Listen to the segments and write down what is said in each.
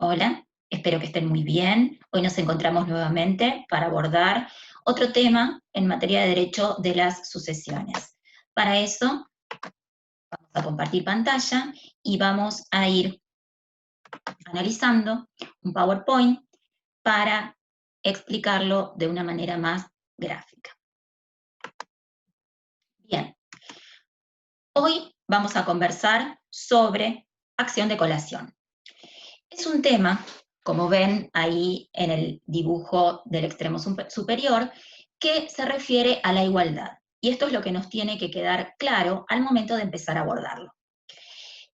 Hola, espero que estén muy bien. Hoy nos encontramos nuevamente para abordar otro tema en materia de derecho de las sucesiones. Para eso vamos a compartir pantalla y vamos a ir analizando un PowerPoint para explicarlo de una manera más gráfica. Bien, hoy vamos a conversar sobre acción de colación. Es un tema, como ven ahí en el dibujo del extremo superior, que se refiere a la igualdad. Y esto es lo que nos tiene que quedar claro al momento de empezar a abordarlo.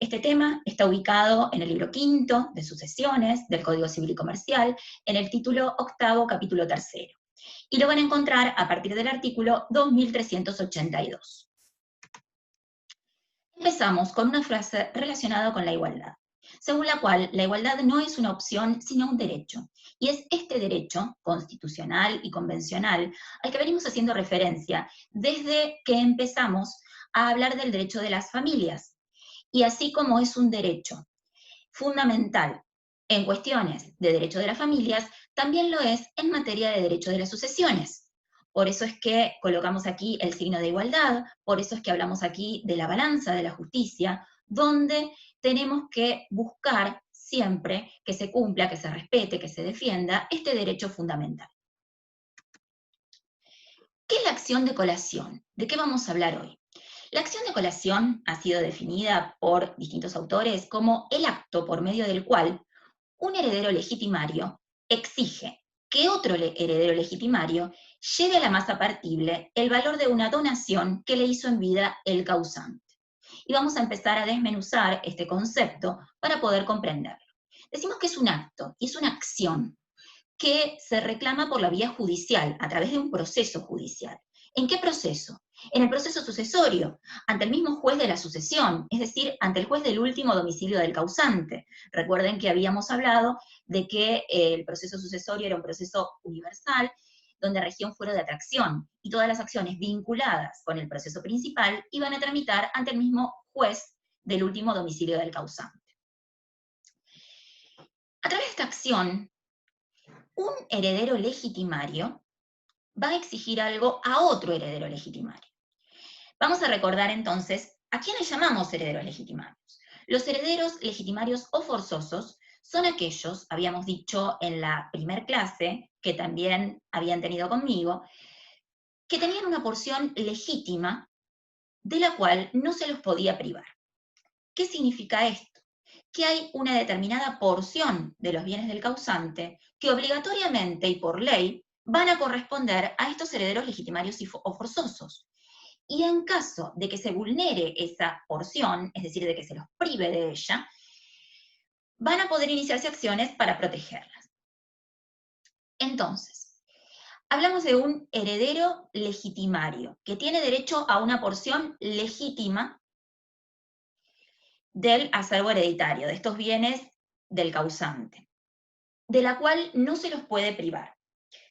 Este tema está ubicado en el libro quinto de sucesiones del Código Civil y Comercial, en el título octavo, capítulo tercero. Y lo van a encontrar a partir del artículo 2382. Empezamos con una frase relacionada con la igualdad, según la cual la igualdad no es una opción, sino un derecho. Y es este derecho constitucional y convencional al que venimos haciendo referencia desde que empezamos a hablar del derecho de las familias. Y así como es un derecho fundamental en cuestiones de derecho de las familias, también lo es en materia de derecho de las sucesiones. Por eso es que colocamos aquí el signo de igualdad, por eso es que hablamos aquí de la balanza de la justicia, donde tenemos que buscar siempre que se cumpla, que se respete, que se defienda este derecho fundamental. ¿Qué es la acción de colación? ¿De qué vamos a hablar hoy? La acción de colación ha sido definida por distintos autores como el acto por medio del cual un heredero legitimario exige que otro heredero legitimario lleve a la masa partible el valor de una donación que le hizo en vida el causante. Y vamos a empezar a desmenuzar este concepto para poder comprenderlo. Decimos que es un acto y es una acción que se reclama por la vía judicial, a través de un proceso judicial. ¿En qué proceso? En el proceso sucesorio, ante el mismo juez de la sucesión, es decir, ante el juez del último domicilio del causante. Recuerden que habíamos hablado de que el proceso sucesorio era un proceso universal, donde regía un fuero de atracción, y todas las acciones vinculadas con el proceso principal iban a tramitar ante el mismo juez del último domicilio del causante. A través de esta acción, un heredero legitimario va a exigir algo a otro heredero legitimario. Vamos a recordar entonces a quiénes llamamos herederos legitimarios. Los herederos legitimarios o forzosos son aquellos, habíamos dicho en la primer clase, que también habían tenido conmigo, que tenían una porción legítima de la cual no se los podía privar. ¿Qué significa esto? Que hay una determinada porción de los bienes del causante que obligatoriamente y por ley van a corresponder a estos herederos legitimarios o forzosos. Y en caso de que se vulnere esa porción, es decir, de que se los prive de ella, van a poder iniciarse acciones para protegerlas. Entonces, hablamos de un heredero legitimario, que tiene derecho a una porción legítima del acervo hereditario, de estos bienes del causante, de la cual no se los puede privar.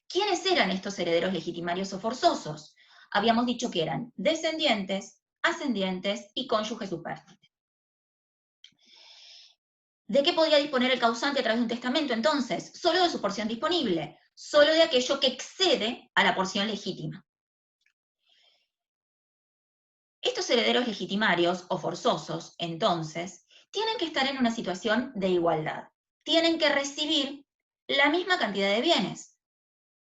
¿Quiénes eran estos herederos legitimarios o forzosos? Habíamos dicho que eran descendientes, ascendientes y cónyuge supérstite. ¿De qué podía disponer el causante a través de un testamento entonces? Solo de su porción disponible, solo de aquello que excede a la porción legítima. Estos herederos legitimarios o forzosos, entonces, tienen que estar en una situación de igualdad. Tienen que recibir la misma cantidad de bienes.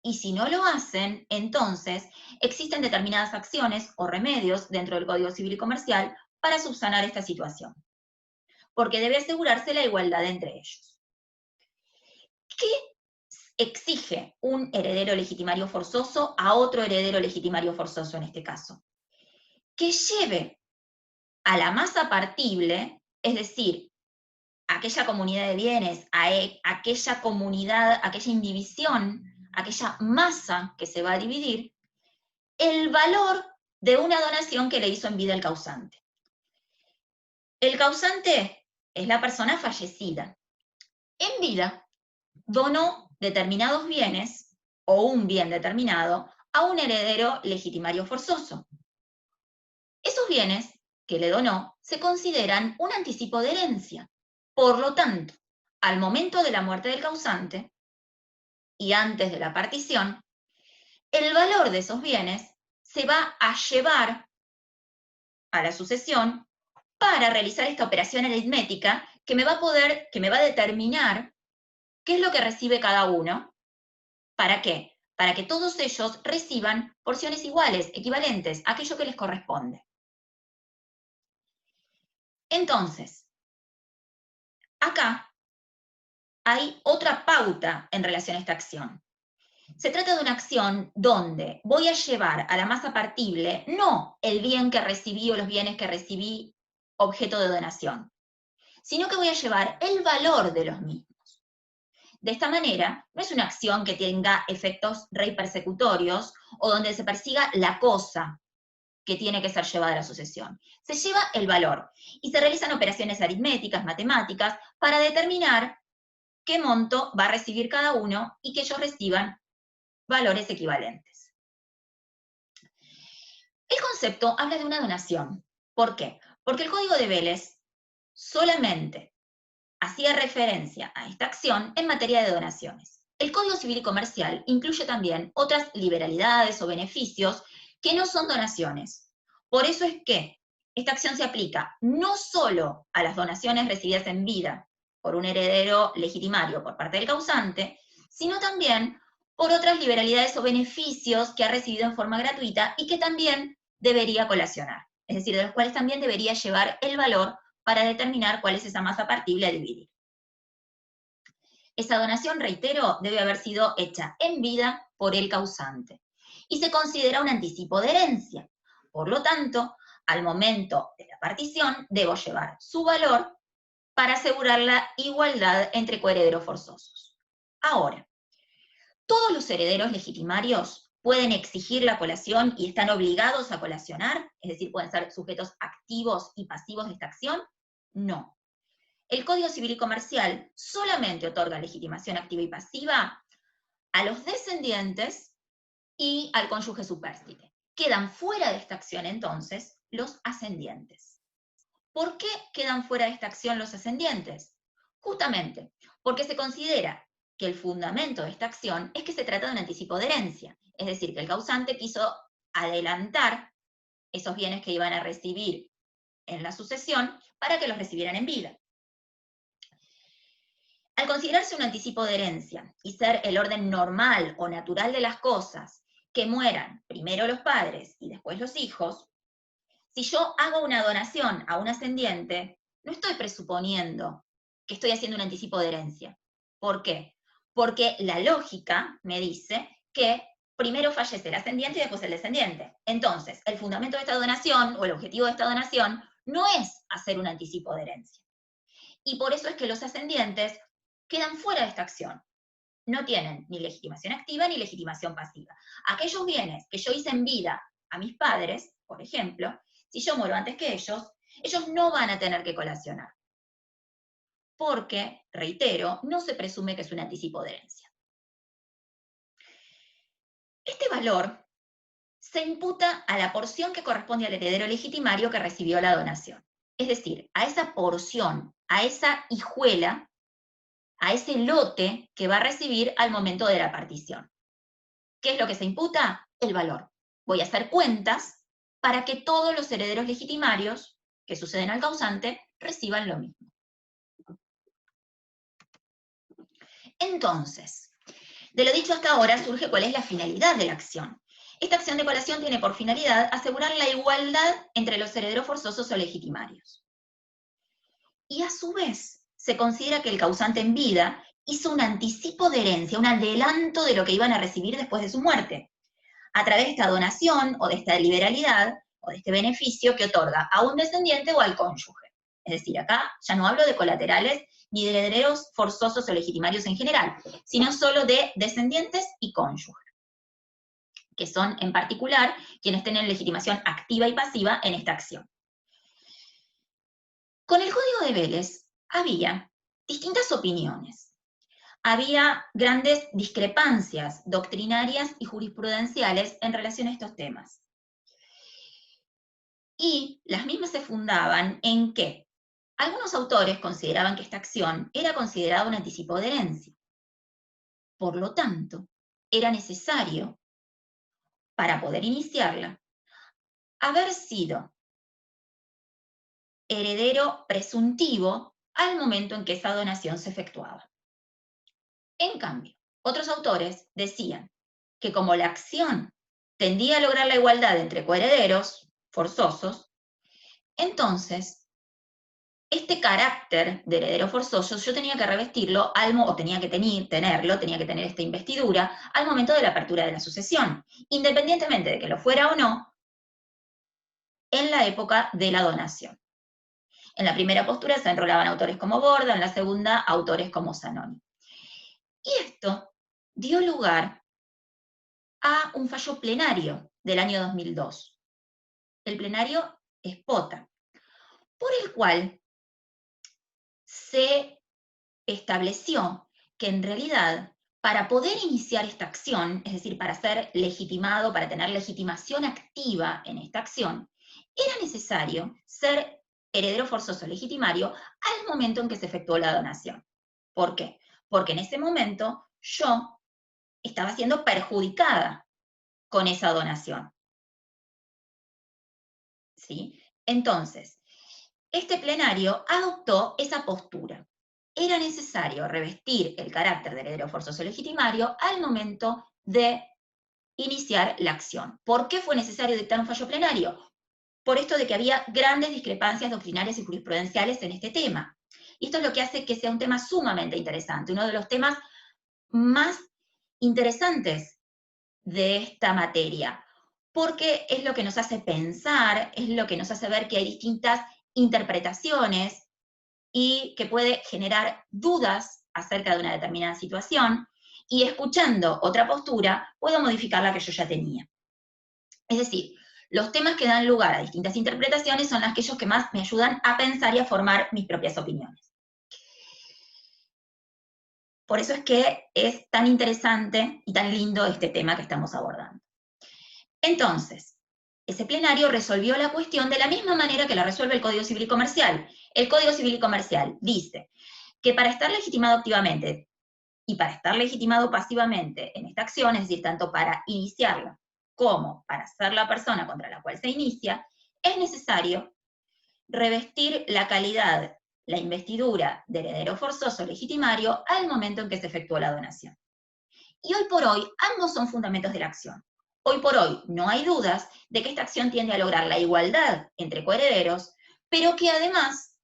Y si no lo hacen, entonces existen determinadas acciones o remedios dentro del Código Civil y Comercial para subsanar esta situación, porque debe asegurarse la igualdad entre ellos. ¿Qué exige un heredero legitimario forzoso a otro heredero legitimario forzoso en este caso? Que lleve a la masa partible, es decir, aquella comunidad de bienes, a aquella comunidad, aquella indivisión, aquella masa que se va a dividir, el valor de una donación que le hizo en vida el causante. El causante es la persona fallecida. En vida donó determinados bienes o un bien determinado a un heredero legitimario forzoso. Esos bienes que le donó se consideran un anticipo de herencia. Por lo tanto, al momento de la muerte del causante y antes de la partición, el valor de esos bienes se va a llevar a la sucesión para realizar esta operación aritmética que me va a determinar qué es lo que recibe cada uno. ¿Para qué? Para que todos ellos reciban porciones iguales, equivalentes, aquello que les corresponde. Entonces, acá hay otra pauta en relación a esta acción. Se trata de una acción donde voy a llevar a la masa partible no el bien que recibí o los bienes que recibí objeto de donación, sino que voy a llevar el valor de los mismos. De esta manera, no es una acción que tenga efectos rey persecutorios o donde se persiga la cosa que tiene que ser llevada a la sucesión. Se lleva el valor y se realizan operaciones aritméticas, matemáticas, para determinar qué monto va a recibir cada uno y que ellos reciban valores equivalentes. El concepto habla de una donación. ¿Por qué? Porque el Código de Vélez solamente hacía referencia a esta acción en materia de donaciones. El Código Civil y Comercial incluye también otras liberalidades o beneficios que no son donaciones. Por eso es que esta acción se aplica no solo a las donaciones recibidas en vida por un heredero legitimario por parte del causante, sino también por otras liberalidades o beneficios que ha recibido en forma gratuita y que también debería colacionar, es decir, de los cuales también debería llevar el valor para determinar cuál es esa masa partible a dividir. Esa donación, reitero, debe haber sido hecha en vida por el causante y se considera un anticipo de herencia. Por lo tanto, al momento de la partición, debo llevar su valor para asegurar la igualdad entre coherederos forzosos. Ahora, ¿todos los herederos legitimarios pueden exigir la colación y están obligados a colacionar? Es decir, ¿pueden ser sujetos activos y pasivos de esta acción? No. El Código Civil y Comercial solamente otorga legitimación activa y pasiva a los descendientes y al cónyuge supérstite. Quedan fuera de esta acción, entonces, los ascendientes. ¿Por qué quedan fuera de esta acción los ascendientes? Justamente porque se considera que el fundamento de esta acción es que se trata de un anticipo de herencia, es decir, que el causante quiso adelantar esos bienes que iban a recibir en la sucesión para que los recibieran en vida. Al considerarse un anticipo de herencia y ser el orden normal o natural de las cosas, que mueran primero los padres y después los hijos, si yo hago una donación a un ascendiente, no estoy presuponiendo que estoy haciendo un anticipo de herencia. ¿Por qué? Porque la lógica me dice que primero fallece el ascendiente y después el descendiente. Entonces, el fundamento de esta donación o el objetivo de esta donación no es hacer un anticipo de herencia. Y por eso es que los ascendientes quedan fuera de esta acción. No tienen ni legitimación activa ni legitimación pasiva. Aquellos bienes que yo hice en vida a mis padres, por ejemplo, si yo muero antes que ellos no van a tener que colacionar. Porque, reitero, no se presume que es un anticipo de herencia. Este valor se imputa a la porción que corresponde al heredero legitimario que recibió la donación. Es decir, a esa porción, a esa hijuela, a ese lote que va a recibir al momento de la partición. ¿Qué es lo que se imputa? El valor. Voy a hacer cuentas para que todos los herederos legitimarios que suceden al causante reciban lo mismo. Entonces, de lo dicho hasta ahora surge cuál es la finalidad de la acción. Esta acción de colación tiene por finalidad asegurar la igualdad entre los herederos forzosos o legitimarios. Y a su vez, se considera que el causante en vida hizo un anticipo de herencia, un adelanto de lo que iban a recibir después de su muerte, a través de esta donación o de esta liberalidad o de este beneficio que otorga a un descendiente o al cónyuge. Es decir, acá ya no hablo de colaterales ni de herederos forzosos o legitimarios en general, sino solo de descendientes y cónyuge, que son en particular quienes tienen legitimación activa y pasiva en esta acción. Con el Código de Vélez había distintas opiniones. Había grandes discrepancias doctrinarias y jurisprudenciales en relación a estos temas. Y las mismas se fundaban en que Algunos autores consideraban que esta acción era considerada un anticipo de herencia. Por lo tanto, era necesario, para poder iniciarla, haber sido heredero presuntivo al momento en que esa donación se efectuaba. En cambio, otros autores decían que como la acción tendía a lograr la igualdad entre coherederos forzosos, entonces este carácter de heredero forzoso yo tenía que revestirlo, o tenía que tener esta investidura al momento de la apertura de la sucesión, independientemente de que lo fuera o no, en la época de la donación. En la primera postura se enrolaban autores como Borda, en la segunda autores como Zanoni. Y esto dio lugar a un fallo plenario del año 2002, el plenario Espota, por el cual se estableció que en realidad para poder iniciar esta acción, es decir, para ser legitimado, para tener legitimación activa en esta acción, era necesario ser heredero forzoso legitimario al momento en que se efectuó la donación. ¿Por qué? Porque en ese momento yo estaba siendo perjudicada con esa donación. ¿Sí? Entonces, este plenario adoptó esa postura. Era necesario revestir el carácter de heredero forzoso legitimario al momento de iniciar la acción. ¿Por qué fue necesario dictar un fallo plenario? Por esto de que había grandes discrepancias doctrinarias y jurisprudenciales en este tema. Y esto es lo que hace que sea un tema sumamente interesante, uno de los temas más interesantes de esta materia, porque es lo que nos hace pensar, es lo que nos hace ver que hay distintas interpretaciones y que puede generar dudas acerca de una determinada situación, y escuchando otra postura puedo modificar la que yo ya tenía. Es decir, los temas que dan lugar a distintas interpretaciones son aquellos que más me ayudan a pensar y a formar mis propias opiniones. Por eso es que es tan interesante y tan lindo este tema que estamos abordando. Entonces, ese plenario resolvió la cuestión de la misma manera que la resuelve el Código Civil y Comercial. El Código Civil y Comercial dice que para estar legitimado activamente y para estar legitimado pasivamente en esta acción, es decir, tanto para iniciarla como para ser la persona contra la cual se inicia, es necesario revestir la calidad, la investidura de heredero forzoso legitimario al momento en que se efectuó la donación. Y hoy por hoy, ambos son fundamentos de la acción. Hoy por hoy no hay dudas de que esta acción tiende a lograr la igualdad entre coherederos, pero que además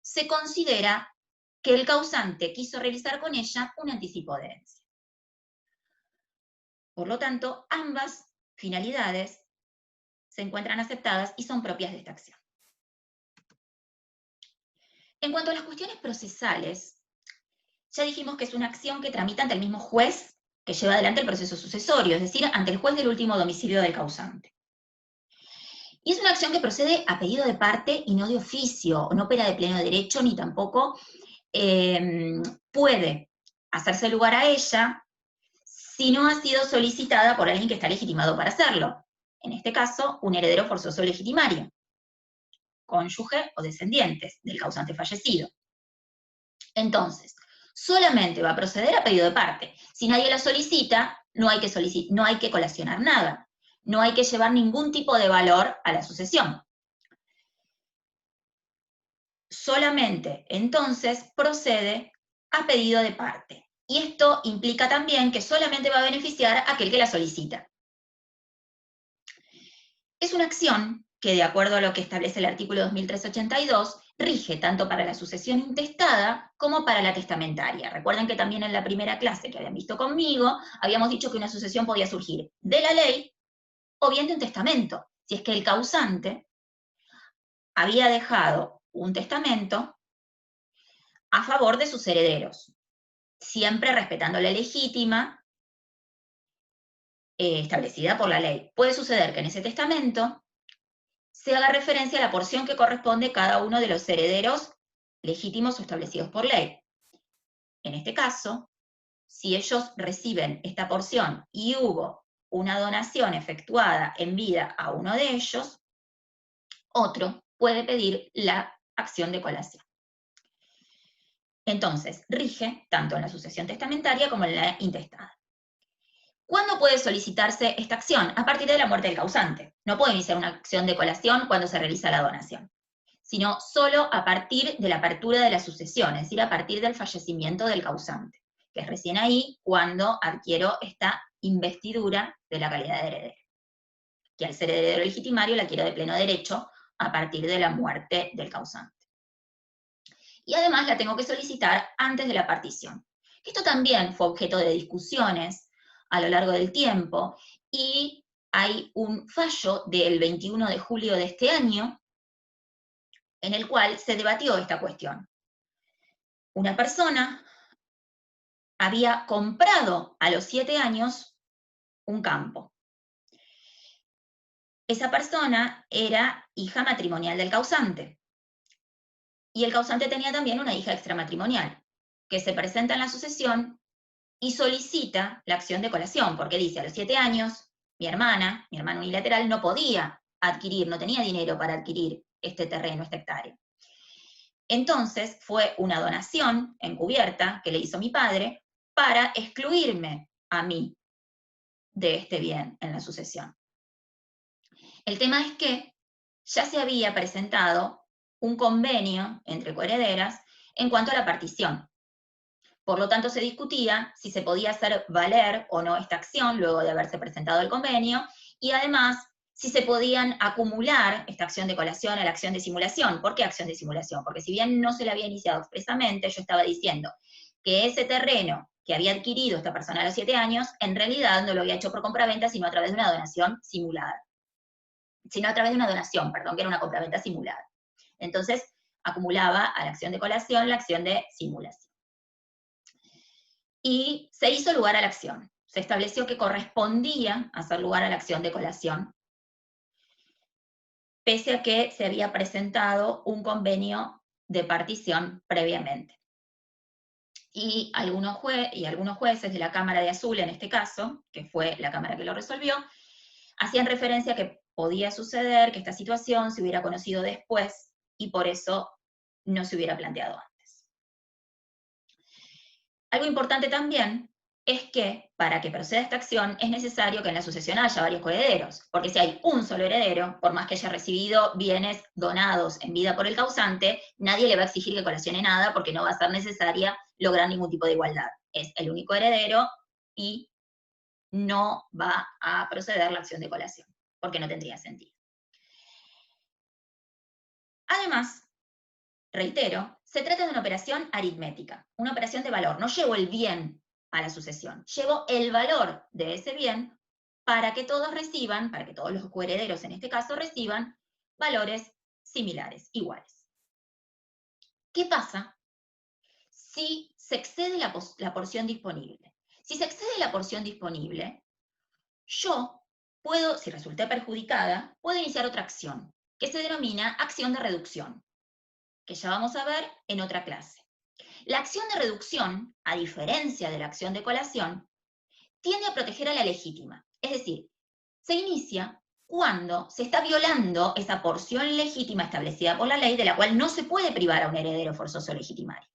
se considera que el causante quiso realizar con ella un anticipo de herencia. Por lo tanto, ambas finalidades se encuentran aceptadas y son propias de esta acción. En cuanto a las cuestiones procesales, ya dijimos que es una acción que tramita ante el mismo juez que lleva adelante el proceso sucesorio, es decir, ante el juez del último domicilio del causante. Y es una acción que procede a pedido de parte y no de oficio, no opera de pleno derecho, ni tampoco puede hacerse lugar a ella si no ha sido solicitada por alguien que está legitimado para hacerlo. En este caso, un heredero forzoso legitimario, cónyuge o descendientes del causante fallecido. Entonces, solamente va a proceder a pedido de parte. Si nadie la solicita, no hay que colacionar nada. No hay que llevar ningún tipo de valor a la sucesión. Solamente entonces procede a pedido de parte. Y esto implica también que solamente va a beneficiar a aquel que la solicita. Es una acción que, de acuerdo a lo que establece el artículo 2382, rige tanto para la sucesión intestada como para la testamentaria. Recuerden que también en la primera clase que habían visto conmigo, habíamos dicho que una sucesión podía surgir de la ley o bien de un testamento, si es que el causante había dejado un testamento a favor de sus herederos, siempre respetando la legítima establecida por la ley. Puede suceder que en ese testamento se haga referencia a la porción que corresponde a cada uno de los herederos legítimos o establecidos por ley. En este caso, si ellos reciben esta porción y hubo una donación efectuada en vida a uno de ellos, otro puede pedir la acción de colación. Entonces, rige tanto en la sucesión testamentaria como en la intestada. ¿Cuándo puede solicitarse esta acción? A partir de la muerte del causante. No puede iniciar una acción de colación cuando se realiza la donación, sino solo a partir de la apertura de la sucesión, es decir, a partir del fallecimiento del causante, que es recién ahí cuando adquiero esta investidura de la calidad de heredero, que al ser heredero legitimario la adquiero de pleno derecho a partir de la muerte del causante. Y además la tengo que solicitar antes de la partición. Esto también fue objeto de discusiones a lo largo del tiempo, y hay un fallo del 21 de julio de este año en el cual se debatió esta cuestión. Una persona había comprado a los 7 años un campo. Esa persona era hija matrimonial del causante. Y el causante tenía también una hija extramatrimonial, que se presenta en la sucesión y solicita la acción de colación, porque dice, a los 7 años, mi hermana unilateral, no podía adquirir, no tenía dinero para adquirir este terreno, esta hectárea. Entonces fue una donación encubierta que le hizo mi padre para excluirme a mí de este bien en la sucesión. El tema es que ya se había presentado un convenio entre coherederas en cuanto a la partición. Por lo tanto, se discutía si se podía hacer valer o no esta acción luego de haberse presentado el convenio, y además si se podían acumular esta acción de colación a la acción de simulación. ¿Por qué acción de simulación? Porque si bien no se la había iniciado expresamente, yo estaba diciendo que ese terreno que había adquirido esta persona a los 7 años, en realidad no lo había hecho por compraventa, sino a través de una donación simulada. Sino a través de una donación, perdón, que era una compraventa simulada. Entonces, acumulaba a la acción de colación la acción de simulación. Y se hizo lugar a la acción. Se estableció que correspondía hacer lugar a la acción de colación, pese a que se había presentado un convenio de partición previamente. Y algunos jueces de la Cámara de Azul, en este caso, que fue la Cámara que lo resolvió, hacían referencia a que podía suceder que esta situación se hubiera conocido después y por eso no se hubiera planteado antes. Algo importante también es que para que proceda esta acción es necesario que en la sucesión haya varios coherederos, porque si hay un solo heredero, por más que haya recibido bienes donados en vida por el causante, nadie le va a exigir que colacione nada porque no va a ser necesaria lograr ningún tipo de igualdad. Es el único heredero y no va a proceder la acción de colación, porque no tendría sentido. Además, reitero, se trata de una operación aritmética, una operación de valor. No llevo el bien a la sucesión, llevo el valor de ese bien para que todos reciban, para que todos los coherederos en este caso reciban valores similares, iguales. ¿Qué pasa si se excede la porción disponible? Si se excede la porción disponible, yo puedo, si resulté perjudicada, puedo iniciar otra acción, que se denomina acción de reducción, que ya vamos a ver en otra clase. La acción de reducción, a diferencia de la acción de colación, tiende a proteger a la legítima. Es decir, se inicia cuando se está violando esa porción legítima establecida por la ley, de la cual no se puede privar a un heredero forzoso legitimario.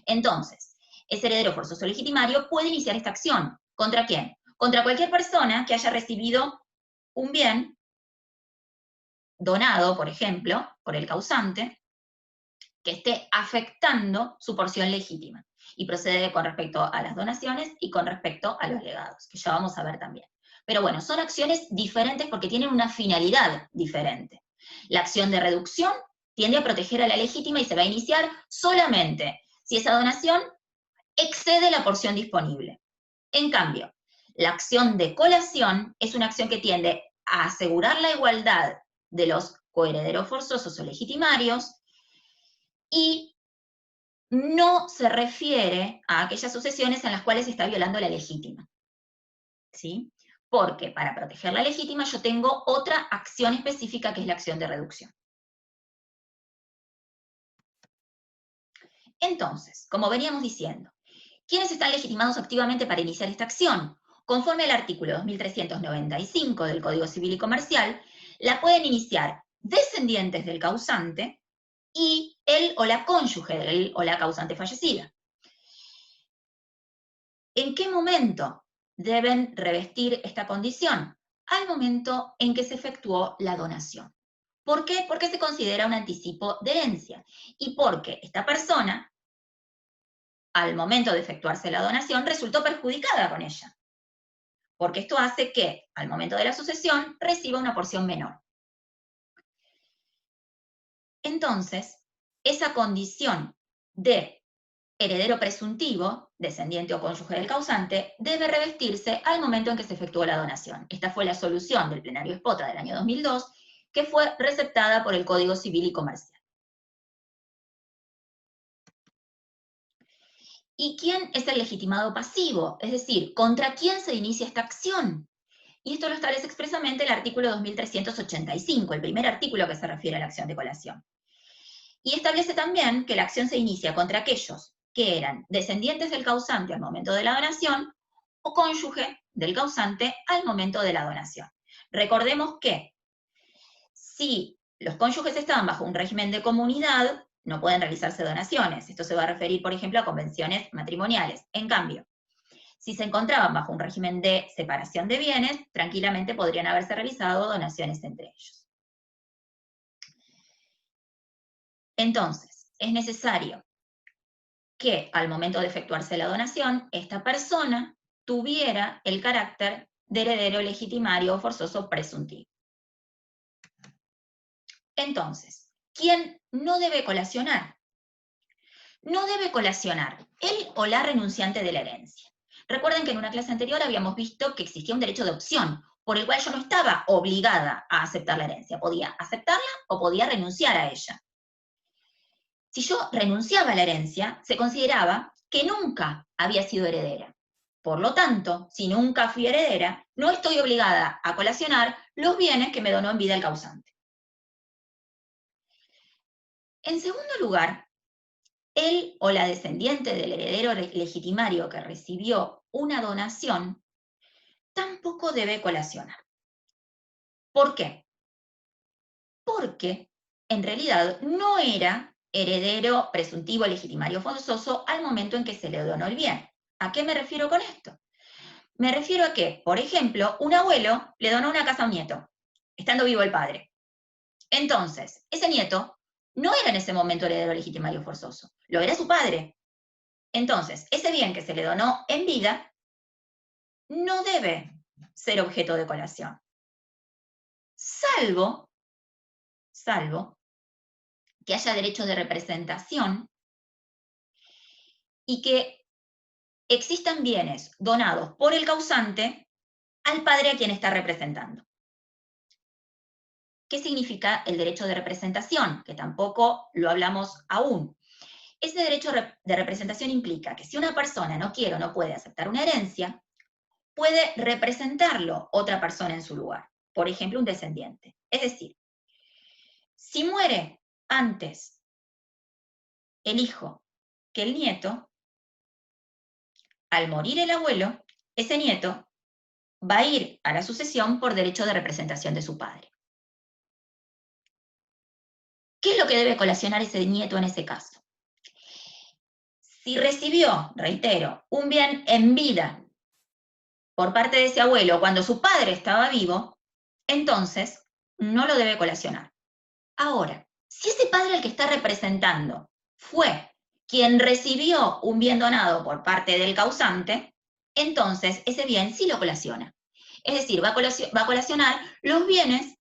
Entonces, ese heredero forzoso legitimario puede iniciar esta acción. ¿Contra quién? Contra cualquier persona que haya recibido un bien donado, por ejemplo, por el causante, que esté afectando su porción legítima. Y procede con respecto a las donaciones y con respecto a los legados, que ya vamos a ver también. Pero bueno, son acciones diferentes porque tienen una finalidad diferente. La acción de reducción tiende a proteger a la legítima y se va a iniciar solamente si esa donación excede la porción disponible. En cambio, la acción de colación es una acción que tiende a asegurar la igualdad de los coherederos forzosos o legitimarios y no se refiere a aquellas sucesiones en las cuales se está violando la legítima. ¿Sí? Porque para proteger la legítima yo tengo otra acción específica que es la acción de reducción. Entonces, como veníamos diciendo, ¿quiénes están legitimados activamente para iniciar esta acción? Conforme al artículo 2395 del Código Civil y Comercial, la pueden iniciar descendientes del causante y el o la cónyuge del o la causante fallecida. ¿En qué momento deben revestir esta condición? Al momento en que se efectuó la donación. ¿Por qué? Porque se considera un anticipo de herencia y porque esta persona, al momento de efectuarse la donación, resultó perjudicada con ella. Porque esto hace que, al momento de la sucesión, reciba una porción menor. Entonces, esa condición de heredero presuntivo, descendiente o cónyuge del causante, debe revestirse al momento en que se efectuó la donación. Esta fue la solución del plenario Espota del año 2002, que fue receptada por el Código Civil y Comercial. ¿Y quién es el legitimado pasivo? Es decir, ¿contra quién se inicia esta acción? Y esto lo establece expresamente el artículo 2385, el primer artículo que se refiere a la acción de colación. Y establece también que la acción se inicia contra aquellos que eran descendientes del causante al momento de la donación o cónyuge del causante al momento de la donación. Recordemos que si los cónyuges estaban bajo un régimen de comunidad, no pueden realizarse donaciones. Esto se va a referir, por ejemplo, a convenciones matrimoniales. En cambio, si se encontraban bajo un régimen de separación de bienes, tranquilamente podrían haberse realizado donaciones entre ellos. Entonces, es necesario que al momento de efectuarse la donación, esta persona tuviera el carácter de heredero legitimario o forzoso presuntivo. Entonces, ¿quién no debe colacionar? No debe colacionar el o la renunciante de la herencia. Recuerden que en una clase anterior habíamos visto que existía un derecho de opción, por el cual yo no estaba obligada a aceptar la herencia. Podía aceptarla o podía renunciar a ella. Si yo renunciaba a la herencia, se consideraba que nunca había sido heredera. Por lo tanto, si nunca fui heredera, no estoy obligada a colacionar los bienes que me donó en vida el causante. En segundo lugar, él o la descendiente del heredero legitimario que recibió una donación tampoco debe colacionar. ¿Por qué? Porque en realidad no era heredero presuntivo legitimario forzoso al momento en que se le donó el bien. ¿A qué me refiero con esto? Me refiero a que, por ejemplo, un abuelo le donó una casa a un nieto, estando vivo el padre. Entonces, ese nieto no era en ese momento heredero legitimario forzoso, lo era su padre. Entonces, ese bien que se le donó en vida no debe ser objeto de colación, salvo que haya derecho de representación y que existan bienes donados por el causante al padre a quien está representando. ¿Qué significa el derecho de representación? Que tampoco lo hablamos aún. Ese derecho de representación implica que si una persona no quiere o no puede aceptar una herencia, puede representarlo otra persona en su lugar, por ejemplo, un descendiente. Es decir, si muere antes el hijo que el nieto, al morir el abuelo, ese nieto va a ir a la sucesión por derecho de representación de su padre. ¿Qué es lo que debe colacionar ese nieto en ese caso? Si recibió, reitero, un bien en vida por parte de ese abuelo cuando su padre estaba vivo, entonces no lo debe colacionar. Ahora, si ese padre al que está representando fue quien recibió un bien donado por parte del causante, entonces ese bien sí lo colaciona. Es decir, va a colacionar los bienes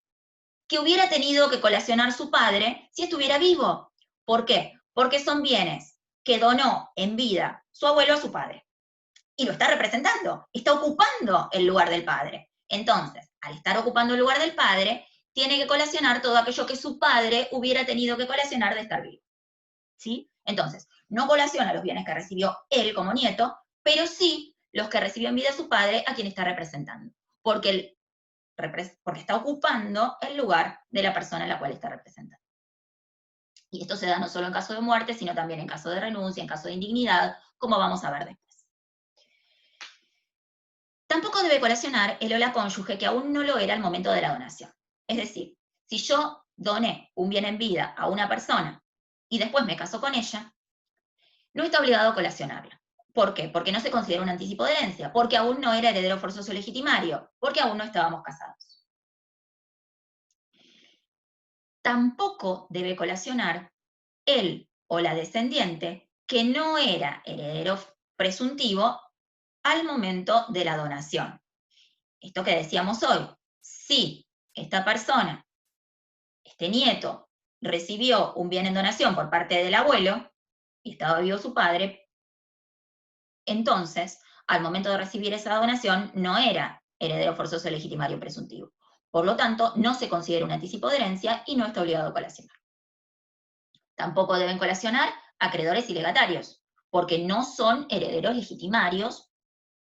que hubiera tenido que colacionar su padre si estuviera vivo. ¿Por qué? Porque son bienes que donó en vida su abuelo a su padre. Y lo está representando, está ocupando el lugar del padre. Entonces, al estar ocupando el lugar del padre, tiene que colacionar todo aquello que su padre hubiera tenido que colacionar de estar vivo. ¿Sí? Entonces, no colaciona los bienes que recibió él como nieto, pero sí los que recibió en vida su padre a quien está representando. Porque está ocupando el lugar de la persona a la cual está representando. Y esto se da no solo en caso de muerte, sino también en caso de renuncia, en caso de indignidad, como vamos a ver después. Tampoco debe colacionar el o la cónyuge que aún no lo era al momento de la donación. Es decir, si yo doné un bien en vida a una persona y después me caso con ella, no está obligado a colacionarla. ¿Por qué? Porque no se considera un anticipo de herencia, porque aún no era heredero forzoso legitimario, porque aún no estábamos casados. Tampoco debe colacionar él o la descendiente que no era heredero presuntivo al momento de la donación. Esto que decíamos hoy, si esta persona, este nieto, recibió un bien en donación por parte del abuelo y estaba vivo su padre, entonces, al momento de recibir esa donación, no era heredero forzoso legitimario presuntivo. Por lo tanto, no se considera un anticipo de herencia y no está obligado a colacionar. Tampoco deben colacionar acreedores y legatarios, porque no son herederos legitimarios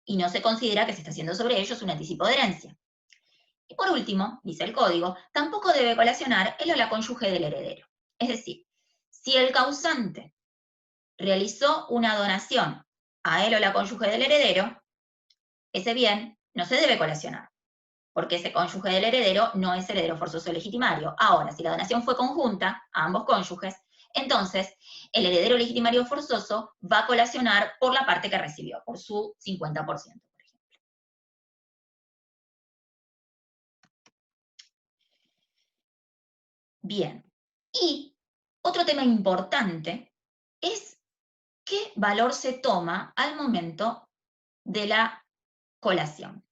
y no se considera que se está haciendo sobre ellos un anticipo de herencia. Y por último, dice el código, tampoco debe colacionar el o la cónyuge del heredero. Es decir, si el causante realizó una donación a él o la cónyuge del heredero, ese bien no se debe colacionar, porque ese cónyuge del heredero no es heredero forzoso legitimario. Ahora, si la donación fue conjunta a ambos cónyuges, entonces el heredero legitimario forzoso va a colacionar por la parte que recibió, por su 50%, por ejemplo. Bien. Y otro tema importante es qué valor se toma al momento de la colación.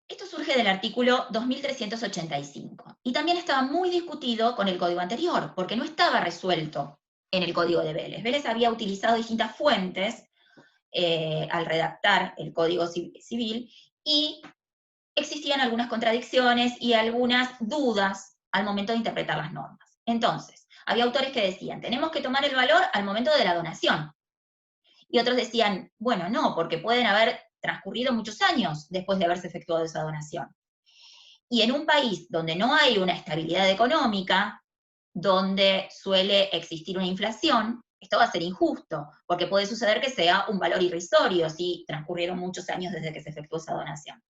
Esto surge del artículo 2385 y también estaba muy discutido con el código anterior, porque no estaba resuelto en el código de Vélez. Vélez había utilizado distintas fuentes al redactar el código civil y existían algunas contradicciones y algunas dudas al momento de interpretar las normas. Entonces, había autores que decían, tenemos que tomar el valor al momento de la donación. Y otros decían, bueno, no, porque pueden haber transcurrido muchos años después de haberse efectuado esa donación. Y en un país donde no hay una estabilidad económica, donde suele existir una inflación, esto va a ser injusto, porque puede suceder que sea un valor irrisorio si transcurrieron muchos años desde que se efectuó esa donación.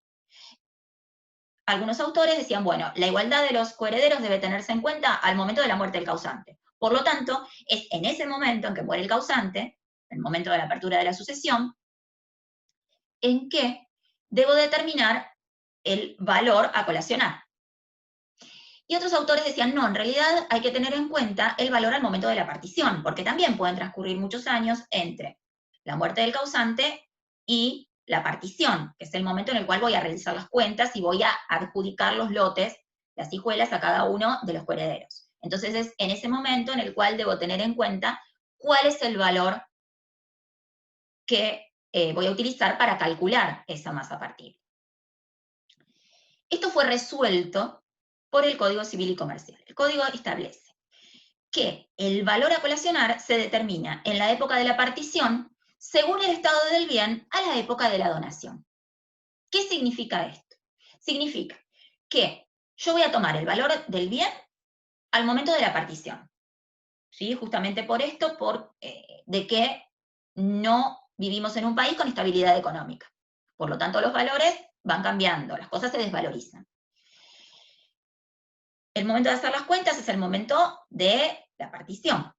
Algunos autores decían, bueno, la igualdad de los coherederos debe tenerse en cuenta al momento de la muerte del causante. Por lo tanto, es en ese momento en que muere el causante, el momento de la apertura de la sucesión, en que debo determinar el valor a colacionar. Y otros autores decían, no, en realidad hay que tener en cuenta el valor al momento de la partición, porque también pueden transcurrir muchos años entre la muerte del causante y la partición, que es el momento en el cual voy a realizar las cuentas y voy a adjudicar los lotes, las hijuelas, a cada uno de los coherederos. Entonces es en ese momento en el cual debo tener en cuenta cuál es el valor que voy a utilizar para calcular esa masa partible. Esto fue resuelto por el Código Civil y Comercial. El código establece que el valor a colacionar se determina en la época de la partición según el estado del bien a la época de la donación. ¿Qué significa esto? Significa que yo voy a tomar el valor del bien al momento de la partición. ¿Sí? Justamente por esto, de que no vivimos en un país con estabilidad económica. Por lo tanto, los valores van cambiando, las cosas se desvalorizan. El momento de hacer las cuentas es el momento de la partición.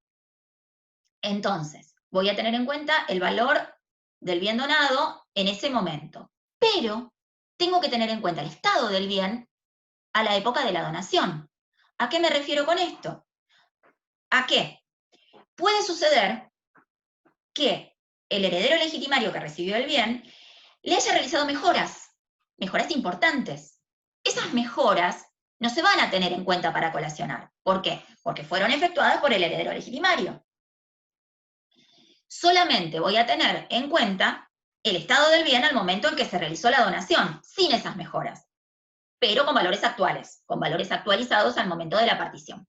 Entonces, voy a tener en cuenta el valor del bien donado en ese momento, pero tengo que tener en cuenta el estado del bien a la época de la donación. ¿A qué me refiero con esto? ¿A qué? Puede suceder que el heredero legitimario que recibió el bien le haya realizado mejoras importantes. Esas mejoras no se van a tener en cuenta para colacionar. ¿Por qué? Porque fueron efectuadas por el heredero legitimario. Solamente voy a tener en cuenta el estado del bien al momento en que se realizó la donación, sin esas mejoras, pero con valores actuales, con valores actualizados al momento de la partición.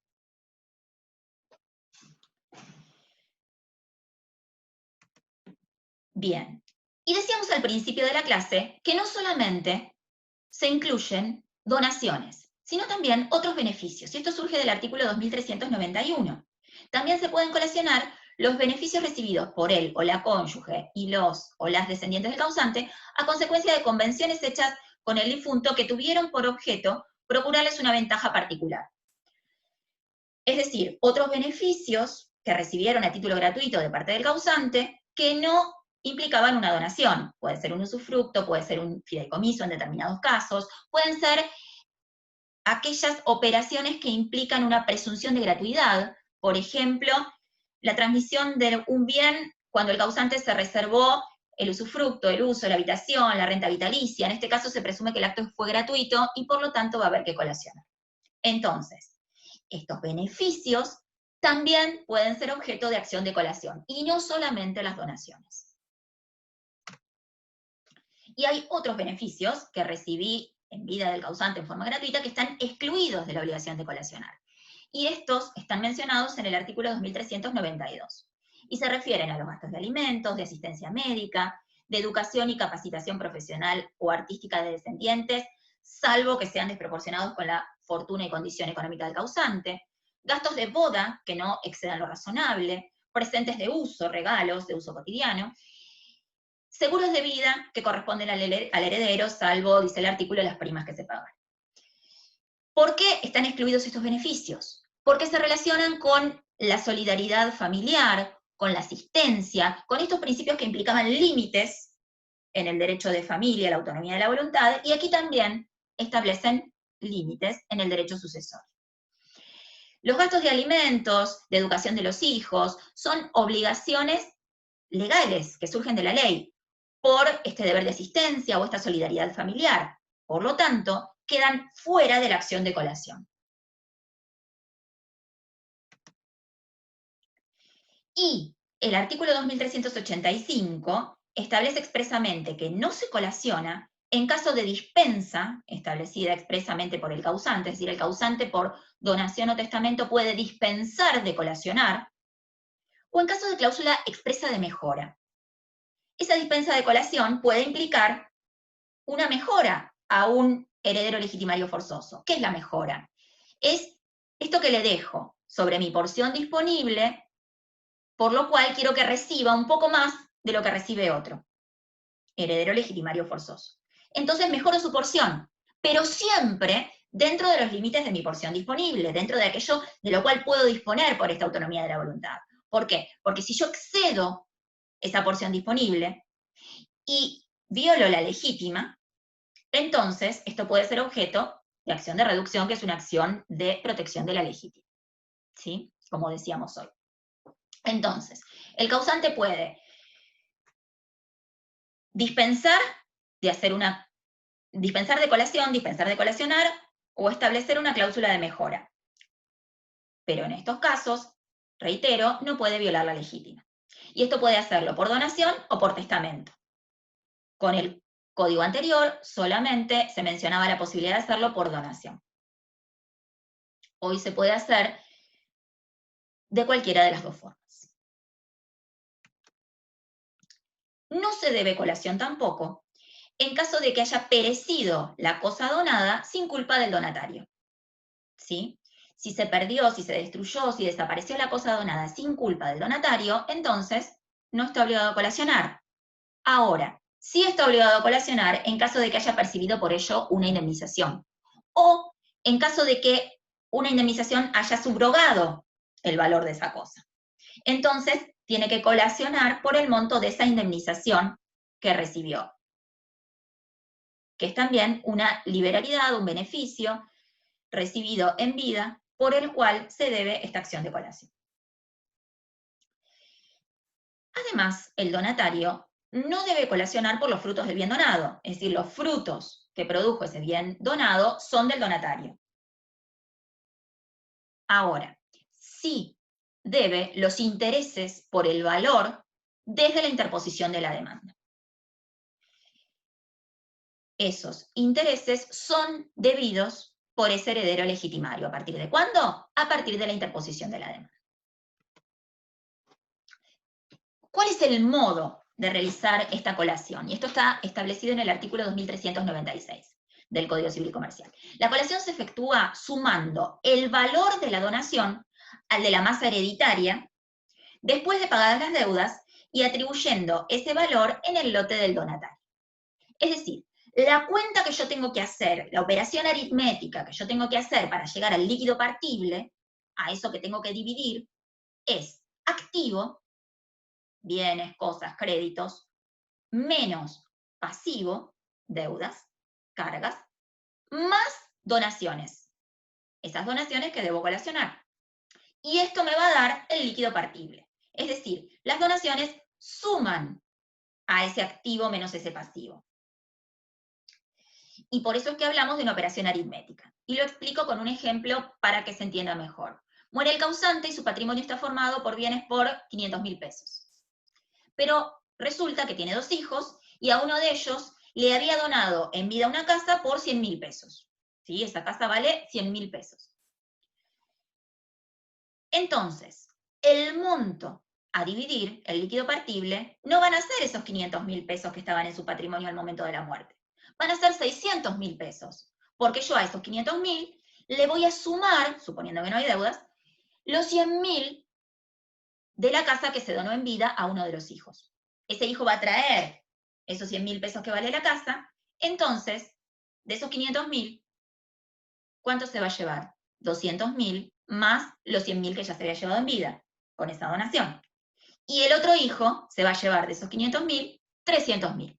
Bien, y decíamos al principio de la clase que no solamente se incluyen donaciones, sino también otros beneficios, y esto surge del artículo 2391. También se pueden colacionar los beneficios recibidos por él o la cónyuge y los o las descendientes del causante a consecuencia de convenciones hechas con el difunto que tuvieron por objeto procurarles una ventaja particular. Es decir, otros beneficios que recibieron a título gratuito de parte del causante que no implicaban una donación. Puede ser un usufructo, puede ser un fideicomiso en determinados casos, pueden ser aquellas operaciones que implican una presunción de gratuidad. Por ejemplo, la transmisión de un bien cuando el causante se reservó el usufructo, el uso, la habitación, la renta vitalicia. En este caso se presume que el acto fue gratuito y por lo tanto va a haber que colacionar. Entonces, estos beneficios también pueden ser objeto de acción de colación, y no solamente las donaciones. Y hay otros beneficios que recibí en vida del causante en forma gratuita que están excluidos de la obligación de colacionar. Y estos están mencionados en el artículo 2392. Y se refieren a los gastos de alimentos, de asistencia médica, de educación y capacitación profesional o artística de descendientes, salvo que sean desproporcionados con la fortuna y condición económica del causante, gastos de boda que no excedan lo razonable, presentes de uso, regalos de uso cotidiano, seguros de vida que corresponden al heredero, salvo, dice el artículo, las primas que se pagan. ¿Por qué están excluidos estos beneficios? Porque se relacionan con la solidaridad familiar, con la asistencia, con estos principios que implicaban límites en el derecho de familia, la autonomía de la voluntad, y aquí también establecen límites en el derecho sucesorio. Los gastos de alimentos, de educación de los hijos, son obligaciones legales que surgen de la ley por este deber de asistencia o esta solidaridad familiar. Por lo tanto, quedan fuera de la acción de colación. Y el artículo 2385 establece expresamente que no se colaciona en caso de dispensa establecida expresamente por el causante, es decir, el causante por donación o testamento puede dispensar de colacionar, o en caso de cláusula expresa de mejora. Esa dispensa de colación puede implicar una mejora a un heredero legitimario forzoso. ¿Qué es la mejora? Es esto que le dejo sobre mi porción disponible, por lo cual quiero que reciba un poco más de lo que recibe otro heredero legitimario forzoso. Entonces mejoro su porción, pero siempre dentro de los límites de mi porción disponible, dentro de aquello de lo cual puedo disponer por esta autonomía de la voluntad. ¿Por qué? Porque si yo excedo esa porción disponible y violo la legítima, entonces esto puede ser objeto de acción de reducción, que es una acción de protección de la legítima, ¿sí? Como decíamos hoy. Entonces, el causante puede dispensar de colación, dispensar de colacionar, o establecer una cláusula de mejora. Pero en estos casos, reitero, no puede violar la legítima. Y esto puede hacerlo por donación o por testamento. Con el código anterior solamente se mencionaba la posibilidad de hacerlo por donación. Hoy se puede hacer de cualquiera de las dos formas. No se debe colación tampoco en caso de que haya perecido la cosa donada sin culpa del donatario. ¿Sí? Si se perdió, si se destruyó, si desapareció la cosa donada sin culpa del donatario, entonces no está obligado a colacionar. Ahora, sí está obligado a colacionar en caso de que haya percibido por ello una indemnización, o en caso de que una indemnización haya subrogado el valor de esa cosa. Entonces, tiene que colacionar por el monto de esa indemnización que recibió, que es también una liberalidad, un beneficio recibido en vida por el cual se debe esta acción de colación. Además, el donatario no debe colacionar por los frutos del bien donado, es decir, los frutos que produjo ese bien donado son del donatario. Ahora, sí debe los intereses por el valor desde la interposición de la demanda. Esos intereses son debidos por ese heredero legitimario. ¿A partir de cuándo? A partir de la interposición de la demanda. ¿Cuál es el modo de realizar esta colación? Y esto está establecido en el artículo 2396 del Código Civil Comercial. La colación se efectúa sumando el valor de la donación al de la masa hereditaria, después de pagadas las deudas, y atribuyendo ese valor en el lote del donatario. Es decir, la cuenta que yo tengo que hacer, la operación aritmética que yo tengo que hacer para llegar al líquido partible, a eso que tengo que dividir es activo, bienes, cosas, créditos, menos pasivo, deudas, cargas, más donaciones. Esas donaciones que debo colacionar. Y esto me va a dar el líquido partible. Es decir, las donaciones suman a ese activo menos ese pasivo. Y por eso es que hablamos de una operación aritmética. Y lo explico con un ejemplo para que se entienda mejor. Muere el causante y su patrimonio está formado por bienes por 500.000 pesos. Pero resulta que tiene 2 hijos y a uno de ellos le había donado en vida una casa por 100.000 pesos. ¿Sí? Esa casa vale 100.000 pesos. Entonces, el monto a dividir, el líquido partible, no van a ser esos 500.000 pesos que estaban en su patrimonio al momento de la muerte. Van a ser 600.000 pesos, porque yo a esos 500.000 le voy a sumar, suponiendo que no hay deudas, los 100.000 de la casa que se donó en vida a uno de los hijos. Ese hijo va a traer esos 100.000 pesos que vale la casa, entonces, de esos 500.000, ¿cuánto se va a llevar? 200.000 más los 100.000 que ya se había llevado en vida, con esa donación. Y el otro hijo se va a llevar de esos 500.000, 300.000.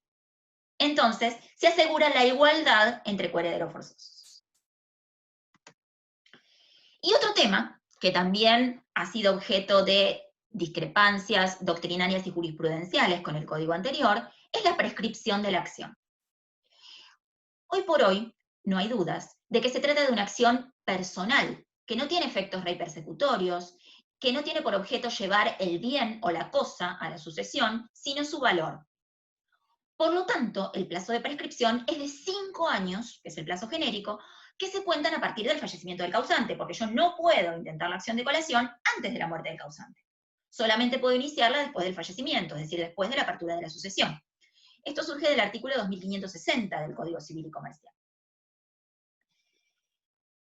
Entonces, se asegura la igualdad entre coherederos forzosos. Y otro tema, que también ha sido objeto de discrepancias doctrinarias y jurisprudenciales con el código anterior, es la prescripción de la acción. Hoy por hoy, no hay dudas de que se trata de una acción personal, que no tiene efectos repersecutorios, que no tiene por objeto llevar el bien o la cosa a la sucesión, sino su valor. Por lo tanto, el plazo de prescripción es de 5 años, que es el plazo genérico, que se cuentan a partir del fallecimiento del causante, porque yo no puedo intentar la acción de colación antes de la muerte del causante. Solamente puedo iniciarla después del fallecimiento, es decir, después de la apertura de la sucesión. Esto surge del artículo 2560 del Código Civil y Comercial.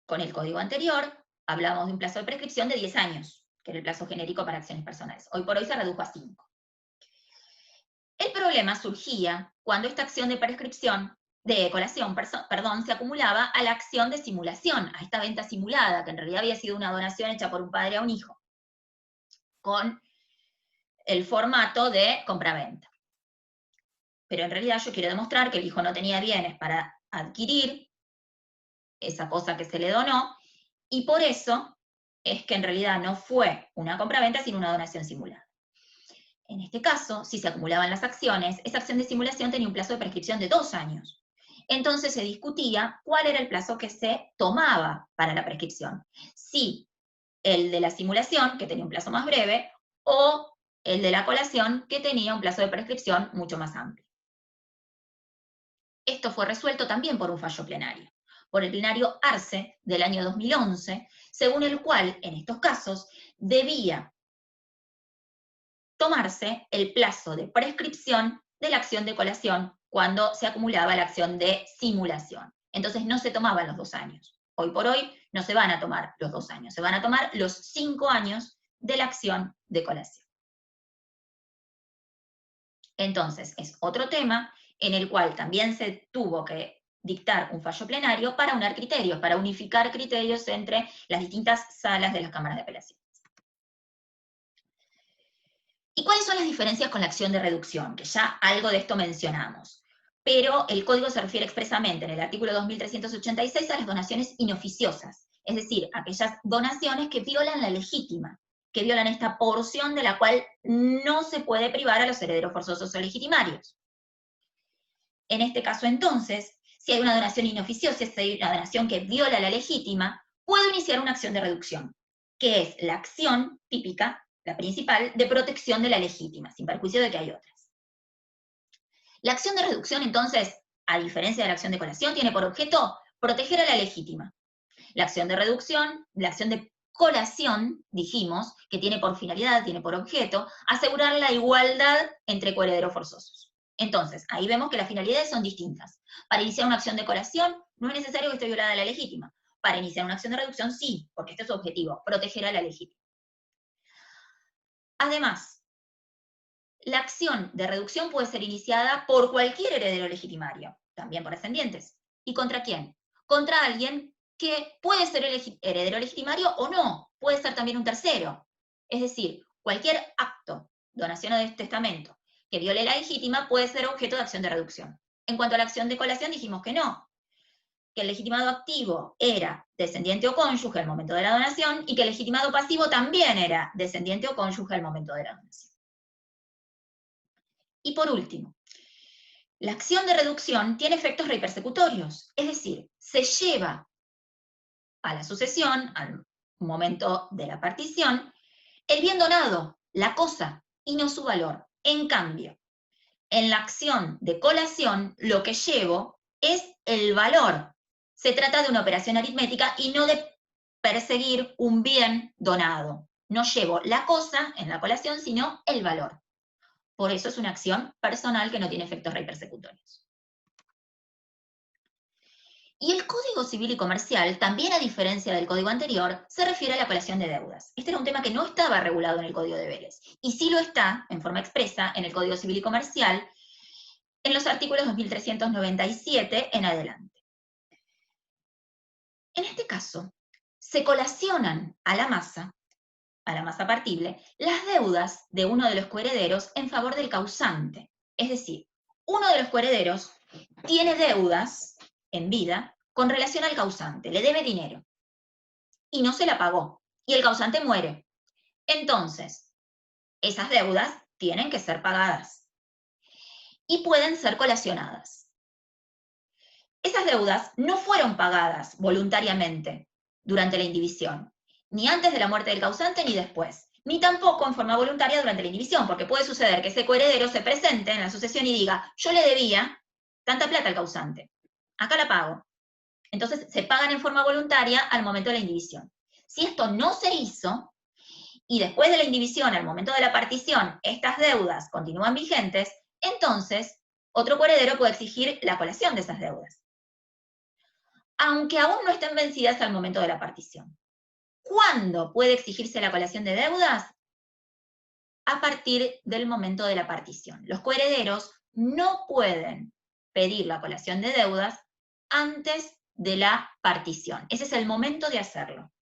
Con el código anterior, hablamos de un plazo de prescripción de 10 años, que era el plazo genérico para acciones personales. Hoy por hoy se redujo a 5. El problema surgía cuando esta acción de prescripción, de colación, se acumulaba a la acción de simulación, a esta venta simulada, que en realidad había sido una donación hecha por un padre a un hijo, con el formato de compraventa. Pero en realidad yo quiero demostrar que el hijo no tenía bienes para adquirir esa cosa que se le donó, y por eso es que en realidad no fue una compraventa, sino una donación simulada. En este caso, si se acumulaban las acciones, esa acción de simulación tenía un plazo de prescripción de 2 años. Entonces se discutía cuál era el plazo que se tomaba para la prescripción. Si el de la simulación, que tenía un plazo más breve, o el de la colación, que tenía un plazo de prescripción mucho más amplio. Esto fue resuelto también por un fallo plenario, por el plenario Arce del año 2011, según el cual, en estos casos, debía tomarse el plazo de prescripción de la acción de colación cuando se acumulaba la acción de simulación. Entonces no se tomaban los 2 años. Hoy por hoy no se van a tomar los 2 años, se van a tomar los 5 años de la acción de colación. Entonces es otro tema en el cual también se tuvo que dictar un fallo plenario para unar criterios, para unificar criterios entre las distintas salas de las cámaras de apelación. ¿Y cuáles son las diferencias con la acción de reducción? Que ya algo de esto mencionamos. Pero el código se refiere expresamente en el artículo 2386 a las donaciones inoficiosas, es decir, aquellas donaciones que violan la legítima, que violan esta porción de la cual no se puede privar a los herederos forzosos o legitimarios. En este caso, entonces, si hay una donación inoficiosa, si hay una donación que viola la legítima, puedo iniciar una acción de reducción, que es la acción típica, la principal, de protección de la legítima, sin perjuicio de que hay otras. La acción de reducción, entonces, a diferencia de la acción de colación, tiene por objeto proteger a la legítima. La acción de reducción, la acción de colación, dijimos, que tiene por finalidad, tiene por objeto, asegurar la igualdad entre coherederos forzosos. Entonces, ahí vemos que las finalidades son distintas. Para iniciar una acción de colación, no es necesario que esté violada la legítima. Para iniciar una acción de reducción, sí, porque este es su objetivo, proteger a la legítima. Además, la acción de reducción puede ser iniciada por cualquier heredero legitimario, también por ascendientes. ¿Y contra quién? Contra alguien que puede ser heredero legitimario o no, puede ser también un tercero. Es decir, cualquier acto, donación o de testamento, que viole la legítima puede ser objeto de acción de reducción. En cuanto a la acción de colación dijimos que no, que el legitimado activo era descendiente o cónyuge al momento de la donación y que el legitimado pasivo también era descendiente o cónyuge al momento de la donación. Y por último, la acción de reducción tiene efectos reipersecutorios, es decir, se lleva a la sucesión, al momento de la partición, el bien donado, la cosa, y no su valor. En cambio, en la acción de colación, lo que llevo es el valor. Se trata de una operación aritmética y no de perseguir un bien donado. No llevo la cosa en la colación, sino el valor. Por eso es una acción personal que no tiene efectos reipersecutorios. Y el Código Civil y Comercial, también a diferencia del código anterior, se refiere a la colación de deudas. Este era un tema que no estaba regulado en el Código de Vélez, y sí lo está, en forma expresa, en el Código Civil y Comercial, en los artículos 2397 en adelante. En este caso, se colacionan a la masa partible, las deudas de uno de los coherederos en favor del causante. Es decir, uno de los coherederos tiene deudas en vida con relación al causante, le debe dinero y no se la pagó, y el causante muere. Entonces, esas deudas tienen que ser pagadas y pueden ser colacionadas. Esas deudas no fueron pagadas voluntariamente durante la indivisión, ni antes de la muerte del causante ni después, ni tampoco en forma voluntaria durante la indivisión, porque puede suceder que ese coheredero se presente en la sucesión y diga, yo le debía tanta plata al causante, acá la pago. Entonces se pagan en forma voluntaria al momento de la indivisión. Si esto no se hizo, y después de la indivisión, al momento de la partición, estas deudas continúan vigentes, entonces otro coheredero puede exigir la colación de esas deudas, aunque aún no estén vencidas al momento de la partición. ¿Cuándo puede exigirse la colación de deudas? A partir del momento de la partición. Los coherederos no pueden pedir la colación de deudas antes de la partición. Ese es el momento de hacerlo,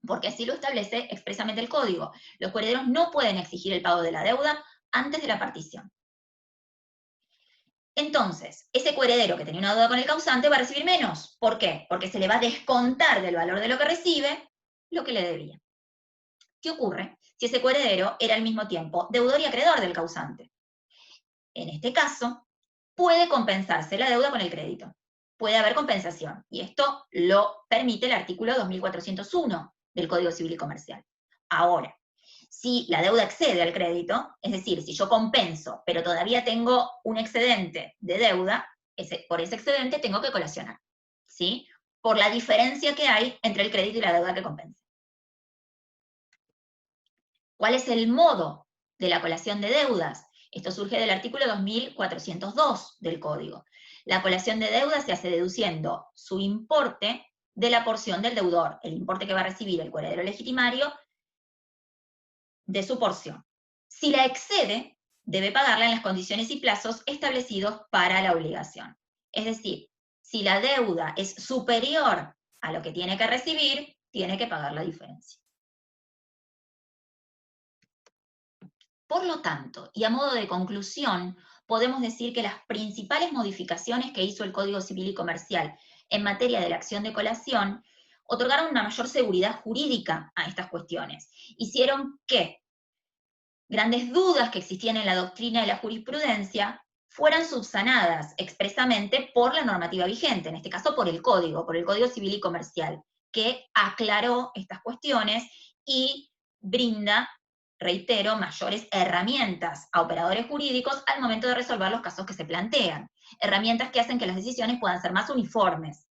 porque así lo establece expresamente el código. Los coherederos no pueden exigir el pago de la deuda antes de la partición. Entonces, ese coheredero que tenía una deuda con el causante va a recibir menos. ¿Por qué? Porque se le va a descontar del valor de lo que recibe lo que le debía. ¿Qué ocurre si ese coheredero era al mismo tiempo deudor y acreedor del causante? En este caso, puede compensarse la deuda con el crédito. Puede haber compensación, y esto lo permite el artículo 2401 del Código Civil y Comercial. Ahora, si la deuda excede al crédito, es decir, si yo compenso, pero todavía tengo un excedente de deuda, por ese excedente tengo que colacionar, ¿sí? Por la diferencia que hay entre el crédito y la deuda que compensa. ¿Cuál es el modo de la colación de deudas? Esto surge del artículo 2402 del Código. La colación de deudas se hace deduciendo su importe de la porción del deudor, el importe que va a recibir el coheredero legitimario de su porción. Si la excede, debe pagarla en las condiciones y plazos establecidos para la obligación. Es decir, si la deuda es superior a lo que tiene que recibir, tiene que pagar la diferencia. Por lo tanto, y a modo de conclusión, podemos decir que las principales modificaciones que hizo el Código Civil y Comercial en materia de la acción de colación otorgaron una mayor seguridad jurídica a estas cuestiones. Hicieron que grandes dudas que existían en la doctrina y la jurisprudencia fueran subsanadas expresamente por la normativa vigente, en este caso por el Código Civil y Comercial, que aclaró estas cuestiones y brinda, reitero, mayores herramientas a operadores jurídicos al momento de resolver los casos que se plantean, herramientas que hacen que las decisiones puedan ser más uniformes.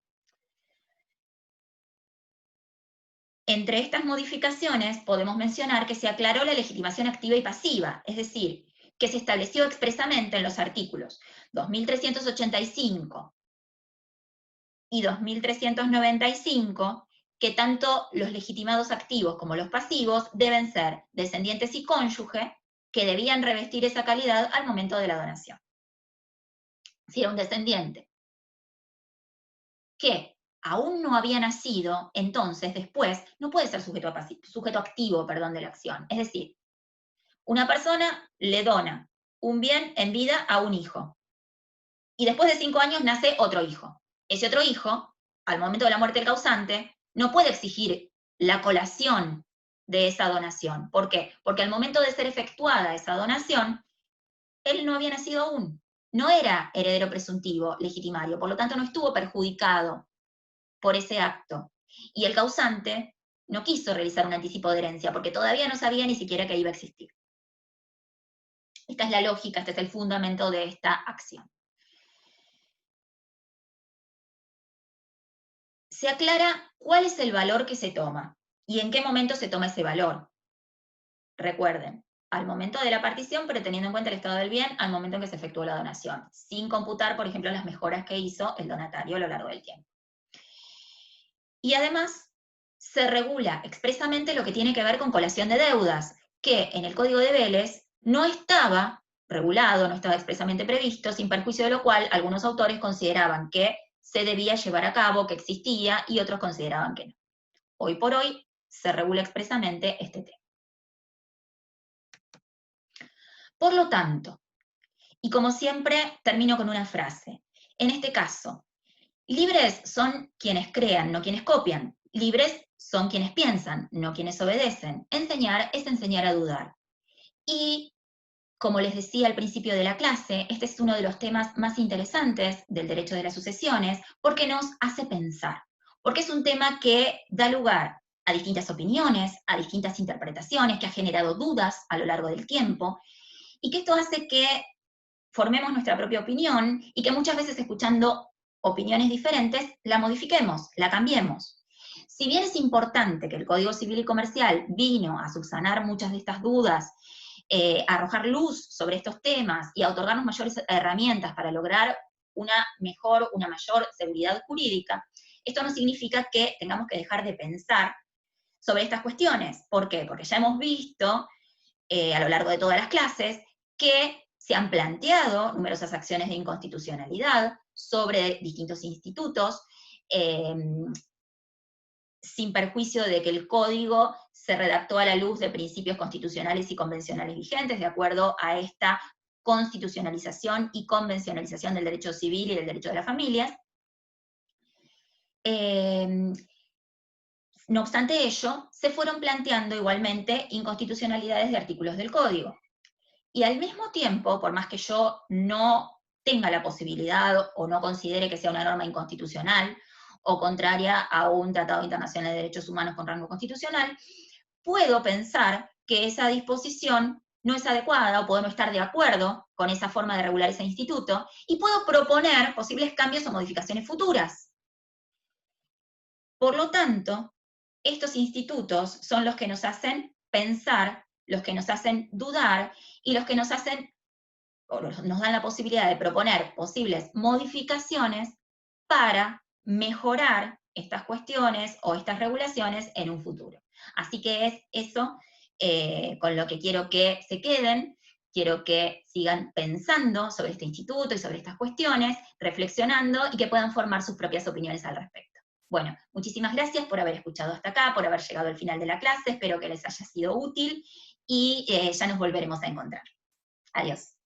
Entre estas modificaciones podemos mencionar que se aclaró la legitimación activa y pasiva, es decir, que se estableció expresamente en los artículos 2385 y 2395 que tanto los legitimados activos como los pasivos deben ser descendientes y cónyuge, que debían revestir esa calidad al momento de la donación. Si era un descendiente que aún no había nacido, entonces después no puede ser sujeto activo, perdón, de la acción. Es decir, una persona le dona un bien en vida a un hijo y después de 5 años nace otro hijo. Ese otro hijo, al momento de la muerte del causante, no puede exigir la colación de esa donación. ¿Por qué? Porque al momento de ser efectuada esa donación, él no había nacido aún. No era heredero presuntivo legitimario, por lo tanto no estuvo perjudicado por ese acto. Y el causante no quiso realizar un anticipo de herencia porque todavía no sabía ni siquiera que iba a existir. Esta es la lógica, este es el fundamento de esta acción. Se aclara cuál es el valor que se toma y en qué momento se toma ese valor. Recuerden, al momento de la partición, pero teniendo en cuenta el estado del bien al momento en que se efectuó la donación, sin computar, por ejemplo, las mejoras que hizo el donatario a lo largo del tiempo. Y además, se regula expresamente lo que tiene que ver con colación de deudas, que en el Código de Vélez no estaba regulado, no estaba expresamente previsto, sin perjuicio de lo cual algunos autores consideraban que se debía llevar a cabo, que existía, y otros consideraban que no. Hoy por hoy se regula expresamente este tema. Por lo tanto, y como siempre, termino con una frase. En este caso, libres son quienes crean, no quienes copian. Libres son quienes piensan, no quienes obedecen. Enseñar es enseñar a dudar. Y, como les decía al principio de la clase, este es uno de los temas más interesantes del derecho de las sucesiones, porque nos hace pensar, porque es un tema que da lugar a distintas opiniones, a distintas interpretaciones, que ha generado dudas a lo largo del tiempo, y que esto hace que formemos nuestra propia opinión y que muchas veces escuchando opiniones diferentes la modifiquemos, la cambiemos. Si bien es importante que el Código Civil y Comercial vino a subsanar muchas de estas dudas, a arrojar luz sobre estos temas y a otorgarnos mayores herramientas para lograr una mejor, una mayor seguridad jurídica, esto no significa que tengamos que dejar de pensar sobre estas cuestiones. ¿Por qué? Porque ya hemos visto a lo largo de todas las clases que se han planteado numerosas acciones de inconstitucionalidad sobre distintos institutos, eh, sin perjuicio de que el código se redactó a la luz de principios constitucionales y convencionales vigentes, de acuerdo a esta constitucionalización y convencionalización del derecho civil y del derecho de las familias. No obstante ello, se fueron planteando igualmente inconstitucionalidades de artículos del código. Y al mismo tiempo, por más que yo no tenga la posibilidad o no considere que sea una norma inconstitucional o contraria a un tratado internacional de derechos humanos con rango constitucional, puedo pensar que esa disposición no es adecuada o puedo no estar de acuerdo con esa forma de regular ese instituto y puedo proponer posibles cambios o modificaciones futuras. Por lo tanto, estos institutos son los que nos hacen pensar, los que nos hacen dudar y los que nos hacen o nos dan la posibilidad de proponer posibles modificaciones para mejorar estas cuestiones o estas regulaciones en un futuro. Así que es eso con lo que quiero que se queden, quiero que sigan pensando sobre este instituto y sobre estas cuestiones, reflexionando y que puedan formar sus propias opiniones al respecto. Bueno, muchísimas gracias por haber escuchado hasta acá, por haber llegado al final de la clase, espero que les haya sido útil y ya nos volveremos a encontrar. Adiós.